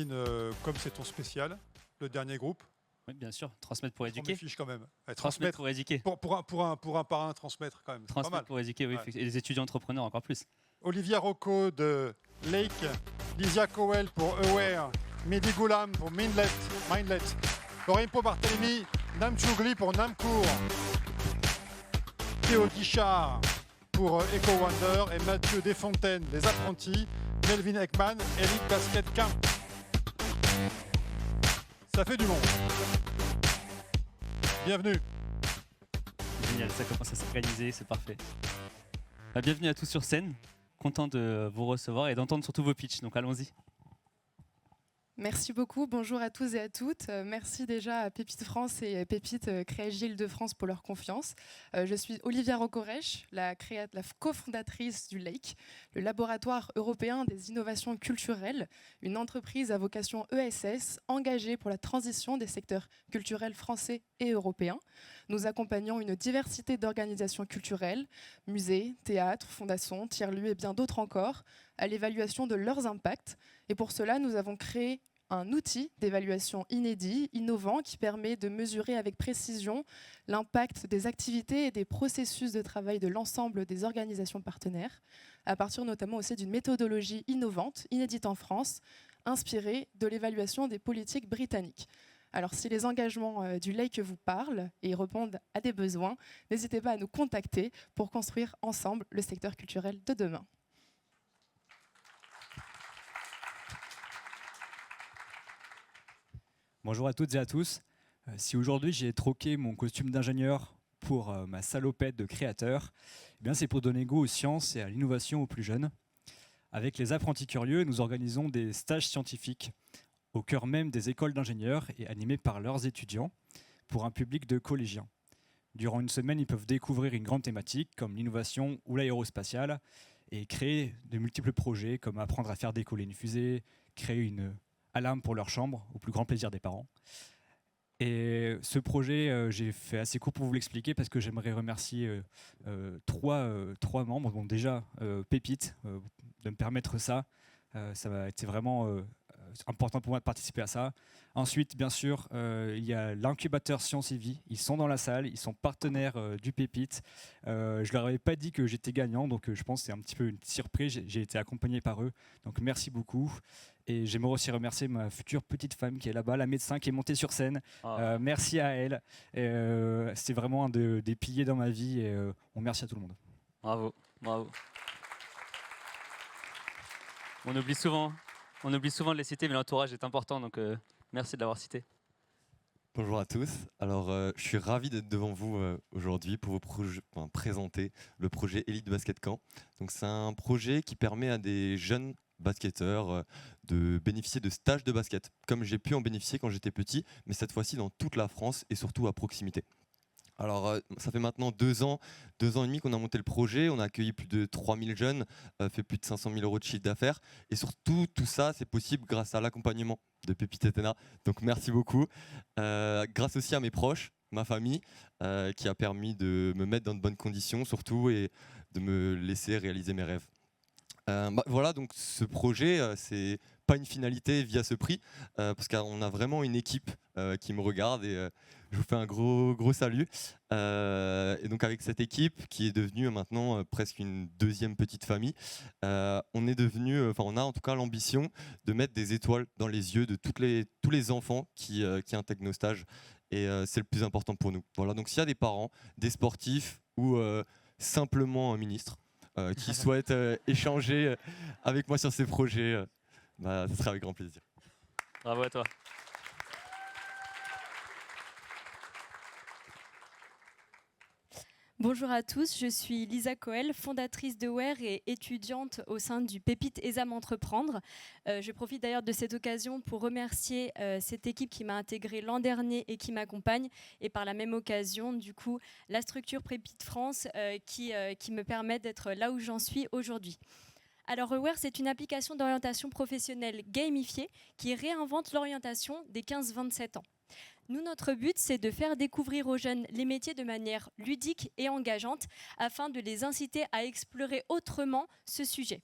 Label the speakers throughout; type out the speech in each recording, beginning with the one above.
Speaker 1: Martine, comme c'est ton spécial, le dernier groupe.
Speaker 2: Oui, bien sûr. Transmettre pour
Speaker 1: On
Speaker 2: éduquer.
Speaker 1: fiche quand même. Ouais,
Speaker 2: Transmettre pour éduquer.
Speaker 1: Pour un parrain, transmettre quand même. C'est pas mal.
Speaker 2: Transmettre pour éduquer, oui.
Speaker 1: Ouais.
Speaker 2: Et les étudiants entrepreneurs encore plus.
Speaker 1: Olivia Rocco de Lake, Lysia Cowell pour Aware, Mehdi Goulam pour Mindlet, Lorimpo Barthélemy, Nam Chougli pour Namcourt, Théo Guichard pour Eco Wonder et Mathieu Desfontaines, Les Apprentis, Melvin Ekman, Elite Basket Camp. Ça fait du monde. Bienvenue.
Speaker 2: Génial, ça commence à s'organiser, c'est parfait. Bienvenue à tous sur scène. Content de vous recevoir et d'entendre surtout vos pitchs, donc allons-y.
Speaker 3: Merci beaucoup, bonjour à tous et à toutes. Merci déjà à Pépite France et Pépite Créagie Île-de-France pour leur confiance. Je suis Olivia Rocorèche, la cofondatrice du LAKE, le laboratoire européen des innovations culturelles, une entreprise à vocation ESS engagée pour la transition des secteurs culturels français et européens. Nous accompagnons une diversité d'organisations culturelles, musées, théâtres, fondations, tiers-lieux et bien d'autres encore, à l'évaluation de leurs impacts. Et pour cela, nous avons créé un outil d'évaluation inédit, innovant, qui permet de mesurer avec précision l'impact des activités et des processus de travail de l'ensemble des organisations partenaires, à partir notamment aussi d'une méthodologie innovante, inédite en France, inspirée de l'évaluation des politiques britanniques. Alors si les engagements du LAKE vous parlent et répondent à des besoins, n'hésitez pas à nous contacter pour construire ensemble le secteur culturel de demain.
Speaker 4: Bonjour à toutes et à tous. Si aujourd'hui j'ai troqué mon costume d'ingénieur pour ma salopette de créateur, eh bien c'est pour donner goût aux sciences et à l'innovation aux plus jeunes. Avec les apprentis curieux, nous organisons des stages scientifiques au cœur même des écoles d'ingénieurs et animés par leurs étudiants pour un public de collégiens. Durant une semaine, ils peuvent découvrir une grande thématique comme l'innovation ou l'aérospatiale et créer de multiples projets comme apprendre à faire décoller une fusée, créer une alarme pour leur chambre, au plus grand plaisir des parents. Et ce projet, j'ai fait assez court pour vous l'expliquer parce que j'aimerais remercier trois membres. Bon, déjà, Pépite, de me permettre ça. Ça a été vraiment important pour moi de participer à ça. Ensuite, bien sûr, il y a l'incubateur Science et Vie. Ils sont dans la salle, ils sont partenaires du Pépite. Je leur avais pas dit que j'étais gagnant, donc je pense que c'est un petit peu une surprise. J'ai été accompagné par eux, donc merci beaucoup. Et j'aimerais aussi remercier ma future petite femme qui est là-bas, la médecin qui est montée sur scène. Merci à elle. C'est vraiment un des piliers dans ma vie et on remercie à tout le monde.
Speaker 2: Bravo, bravo. On oublie souvent de les citer, mais l'entourage est important, donc merci de l'avoir cité.
Speaker 5: Bonjour à tous. Alors, je suis ravi d'être devant vous aujourd'hui pour vous présenter le projet Elite Basket Camp. Donc, c'est un projet qui permet à des jeunes basketteurs de bénéficier de stages de basket, comme j'ai pu en bénéficier quand j'étais petit, mais cette fois-ci dans toute la France et surtout à proximité. Alors, ça fait maintenant 2 ans et demi qu'on a monté le projet. On a accueilli plus de 3000 jeunes, fait plus de 500 000 € de chiffre d'affaires. Et surtout, tout ça, c'est possible grâce à l'accompagnement de Pépite et Tena. Donc, merci beaucoup. Grâce aussi à mes proches, ma famille, qui a permis de me mettre dans de bonnes conditions, surtout, et de me laisser réaliser mes rêves. Voilà, donc ce projet, c'est pas une finalité via ce prix, parce qu'on a vraiment une équipe qui me regarde et je vous fais un gros salut. Et donc avec cette équipe qui est devenue maintenant presque une deuxième petite famille, on a en tout cas l'ambition de mettre des étoiles dans les yeux de tous les enfants qui intègrent nos stages. Et c'est le plus important pour nous. Voilà, donc s'il y a des parents, des sportifs ou simplement un ministre qui souhaitent échanger avec moi sur ces projets, ce sera avec grand plaisir.
Speaker 2: Bravo à toi.
Speaker 6: Bonjour à tous, je suis Lysia Cowell, fondatrice de Aware et étudiante au sein du Pépite ESAM Entreprendre. Je profite d'ailleurs de cette occasion pour remercier cette équipe qui m'a intégrée l'an dernier et qui m'accompagne, et par la même occasion, du coup, la structure Pépite France qui me permet d'être là où j'en suis aujourd'hui. Alors Aware, c'est une application d'orientation professionnelle gamifiée qui réinvente l'orientation des 15-27 ans. Nous, notre but, c'est de faire découvrir aux jeunes les métiers de manière ludique et engageante afin de les inciter à explorer autrement ce sujet.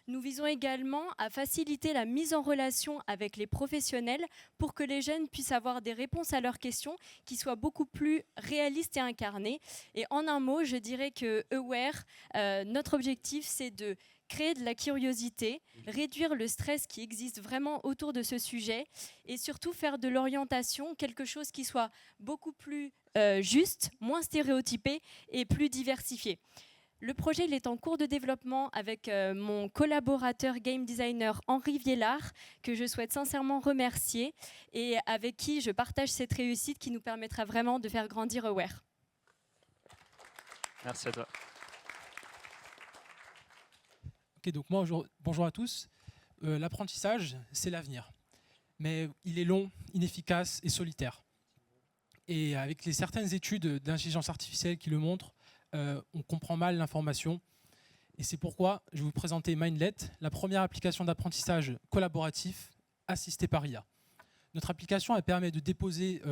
Speaker 6: Nous visons également à faciliter la mise en relation avec les professionnels pour que les jeunes puissent avoir des réponses à leurs questions qui soient beaucoup plus réalistes et incarnées. Et en un mot, je dirais que Aware, notre objectif, c'est de créer de la curiosité, réduire le stress qui existe vraiment autour de ce sujet et surtout faire de l'orientation quelque chose qui soit beaucoup plus juste, moins stéréotypé et plus diversifié. Le projet il est en cours de développement avec mon collaborateur game designer Henri Viellard, que je souhaite sincèrement remercier et avec qui je partage cette réussite qui nous permettra vraiment de faire grandir Aware.
Speaker 2: Merci à toi.
Speaker 7: Ok, donc moi, bonjour à tous. L'apprentissage, c'est l'avenir. Mais il est long, inefficace et solitaire. Et avec certaines études d'intelligence artificielle qui le montrent, on comprend mal l'information. Et c'est pourquoi je vais vous présenter Mindlet, la première application d'apprentissage collaboratif assistée par IA. Notre application elle permet de déposer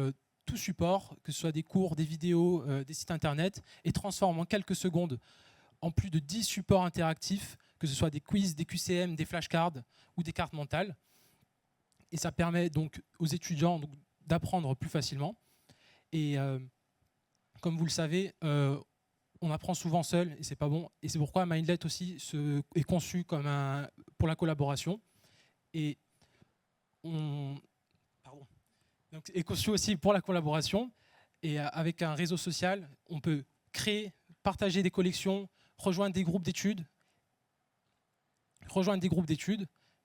Speaker 7: tout support, que ce soit des cours, des vidéos, des sites internet, et transforme en quelques secondes en plus de 10 supports interactifs, que ce soit des quiz, des QCM, des flashcards ou des cartes mentales. Et ça permet donc aux étudiants d'apprendre plus facilement. Et comme vous le savez, on apprend souvent seul et c'est pas bon. Et c'est pourquoi Mindlet aussi est conçu comme pour la collaboration. Et est conçu aussi pour la collaboration. Et avec un réseau social, on peut créer, partager des collections, rejoindre des groupes d'études.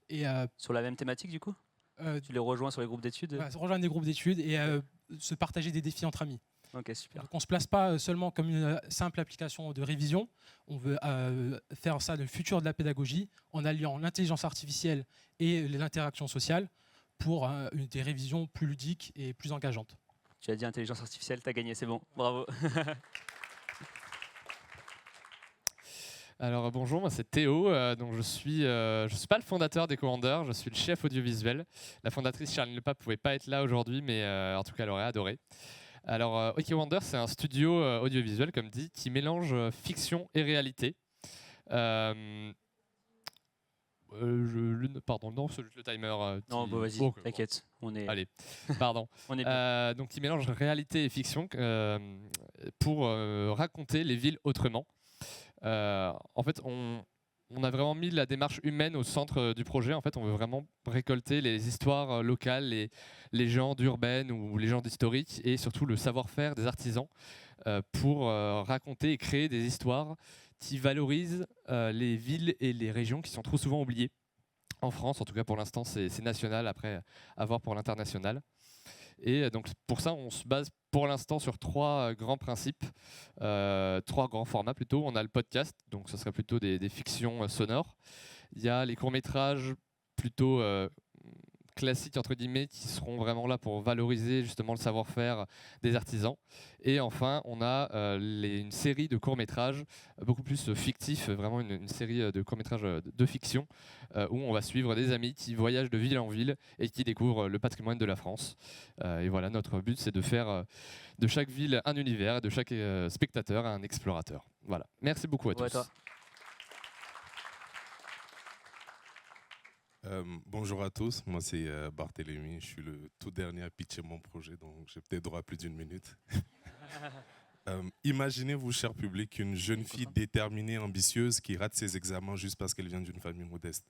Speaker 7: Et
Speaker 2: Sur la même thématique du coup tu les rejoins sur les groupes d'études
Speaker 7: rejoindre des groupes d'études et se partager des défis entre amis.
Speaker 2: Ok, super.
Speaker 7: Donc on ne se place pas seulement comme une simple application de révision, on veut faire ça le futur de la pédagogie en alliant l'intelligence artificielle et l'interaction sociale pour des révisions plus ludiques et plus engageantes.
Speaker 2: Tu as dit intelligence artificielle, tu as gagné, c'est bon, bravo.
Speaker 8: Alors bonjour, moi c'est Théo, donc je suis pas le fondateur d'EcoWonder, je suis le chef audiovisuel. La fondatrice Charline Lepas ne pouvait pas être là aujourd'hui, mais en tout cas elle aurait adoré. Alors EcoWonder c'est un studio audiovisuel comme dit, qui mélange fiction et réalité. Pardon, non, c'est juste le timer.
Speaker 2: Non, bah vas-y,
Speaker 8: okay,
Speaker 2: t'inquiète, on est...
Speaker 8: Allez, pardon.
Speaker 2: On est bien.
Speaker 8: Donc il mélange réalité et fiction pour raconter les villes autrement. En fait, on a vraiment mis la démarche humaine au centre du projet. En fait, on veut vraiment récolter les histoires locales, les légendes urbaines ou légendes historiques et surtout le savoir-faire des artisans pour raconter et créer des histoires qui valorisent les villes et les régions qui sont trop souvent oubliées. En France, en tout cas pour l'instant, c'est national, après à voir pour l'international. Et donc pour ça, on se base pour l'instant sur trois grands principes, trois grands formats plutôt. On a le podcast, donc ce serait plutôt des fictions sonores. Il y a les courts-métrages plutôt classiques entre guillemets qui seront vraiment là pour valoriser justement le savoir-faire des artisans. Et enfin, on a une série de courts-métrages beaucoup plus fictifs, vraiment une série de courts-métrages de fiction où on va suivre des amis qui voyagent de ville en ville et qui découvrent le patrimoine de la France. Et voilà, notre but c'est de faire de chaque ville un univers et de chaque spectateur un explorateur. Voilà, merci beaucoup à tous.
Speaker 2: Toi.
Speaker 9: Bonjour à tous, moi c'est Barthélémy, je suis le tout dernier à pitcher mon projet, donc j'ai peut-être droit à plus d'une minute. Imaginez-vous, cher public, une jeune fille déterminée, ambitieuse, qui rate ses examens juste parce qu'elle vient d'une famille modeste.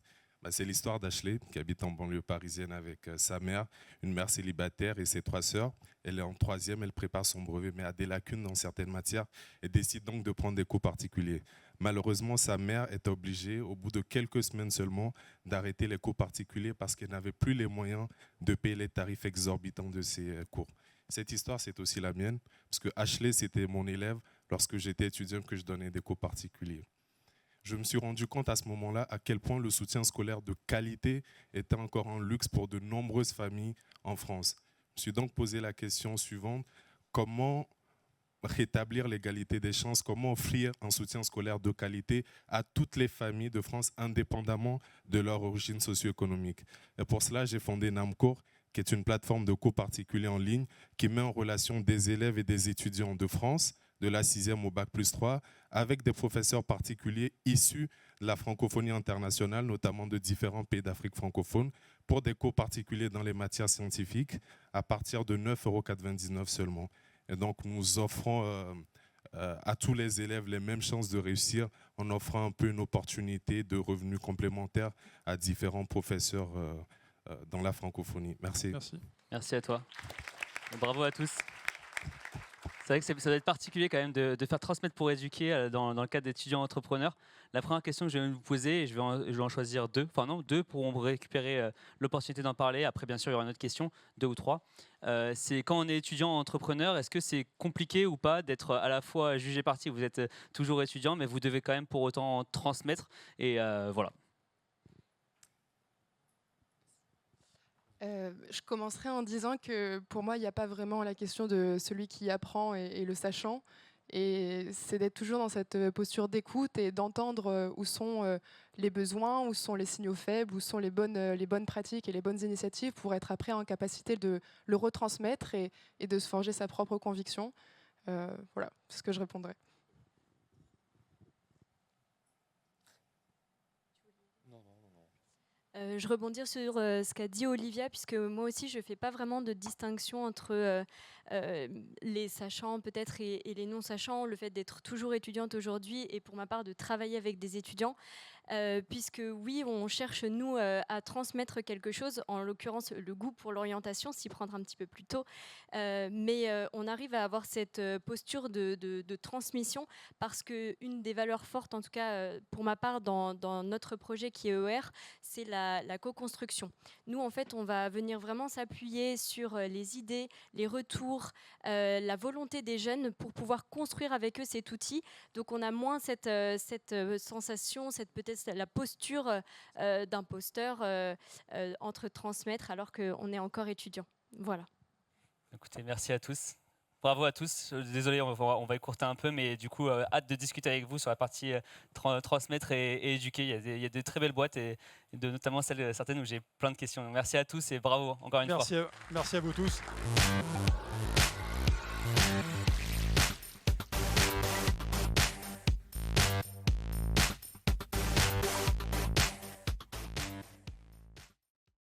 Speaker 9: C'est l'histoire d'Ashley, qui habite en banlieue parisienne avec sa mère, une mère célibataire et ses 3 sœurs. Elle est en 3e, elle prépare son brevet, mais a des lacunes dans certaines matières et décide donc de prendre des cours particuliers. Malheureusement, sa mère est obligée, au bout de quelques semaines seulement, d'arrêter les cours particuliers parce qu'elle n'avait plus les moyens de payer les tarifs exorbitants de ses cours. Cette histoire, c'est aussi la mienne, parce que Ashley, c'était mon élève lorsque j'étais étudiant que je donnais des cours particuliers. Je me suis rendu compte à ce moment-là à quel point le soutien scolaire de qualité était encore un luxe pour de nombreuses familles en France. Je me suis donc posé la question suivante, comment rétablir l'égalité des chances, comment offrir un soutien scolaire de qualité à toutes les familles de France indépendamment de leur origine socio-économique. Et pour cela, j'ai fondé Namcours, qui est une plateforme de cours particuliers en ligne qui met en relation des élèves et des étudiants de France, de la 6e au Bac+3, avec des professeurs particuliers issus de la francophonie internationale, notamment de différents pays d'Afrique francophone, pour des cours particuliers dans les matières scientifiques, à partir de 9,99 € seulement. Et donc, nous offrons à tous les élèves les mêmes chances de réussir en offrant un peu une opportunité de revenus complémentaires à différents professeurs dans la francophonie. Merci.
Speaker 1: Merci.
Speaker 2: Merci à toi. Et bravo à tous. C'est vrai que ça doit être particulier quand même de faire transmettre pour éduquer dans le cadre d'étudiants entrepreneurs. La première question que je vais vous poser, et je vais en choisir deux, enfin non, deux pour récupérer l'opportunité d'en parler. Après, bien sûr, il y aura une autre question, 2 ou 3. C'est quand on est étudiant entrepreneur, est-ce que c'est compliqué ou pas d'être à la fois jugé parti, vous êtes toujours étudiant, mais vous devez quand même pour autant transmettre. Et voilà.
Speaker 3: Je commencerai en disant que pour moi, il n'y a pas vraiment la question de celui qui apprend et le sachant. Et c'est d'être toujours dans cette posture d'écoute et d'entendre où sont les besoins, où sont les signaux faibles, où sont les bonnes pratiques et les bonnes initiatives pour être après en capacité de le retransmettre et de se forger sa propre conviction. Voilà, c'est ce que je répondrai.
Speaker 6: Je rebondis sur ce qu'a dit Olivia, puisque moi aussi je ne fais pas vraiment de distinction entre les sachants peut-être et les non-sachants, le fait d'être toujours étudiante aujourd'hui et pour ma part de travailler avec des étudiants. Puisque oui, on cherche nous à transmettre quelque chose, en l'occurrence le goût pour l'orientation, s'y prendre un petit peu plus tôt, mais on arrive à avoir cette posture de transmission parce qu'une des valeurs fortes, en tout cas pour ma part dans notre projet qui est EER, c'est la co-construction. Nous en fait on va venir vraiment s'appuyer sur les idées, les retours, la volonté des jeunes pour pouvoir construire avec eux cet outil. Donc on a moins cette sensation, peut-être la posture d'imposteur entre transmettre alors qu'on est encore étudiant. Voilà.
Speaker 2: Écoutez, merci à tous. Bravo à tous. Désolé, on va écourter un peu, mais du coup, hâte de discuter avec vous sur la partie transmettre et éduquer. Il y a de très belles boîtes, et notamment certaines où j'ai plein de questions. Merci à tous et bravo encore une fois.
Speaker 1: Merci à vous tous.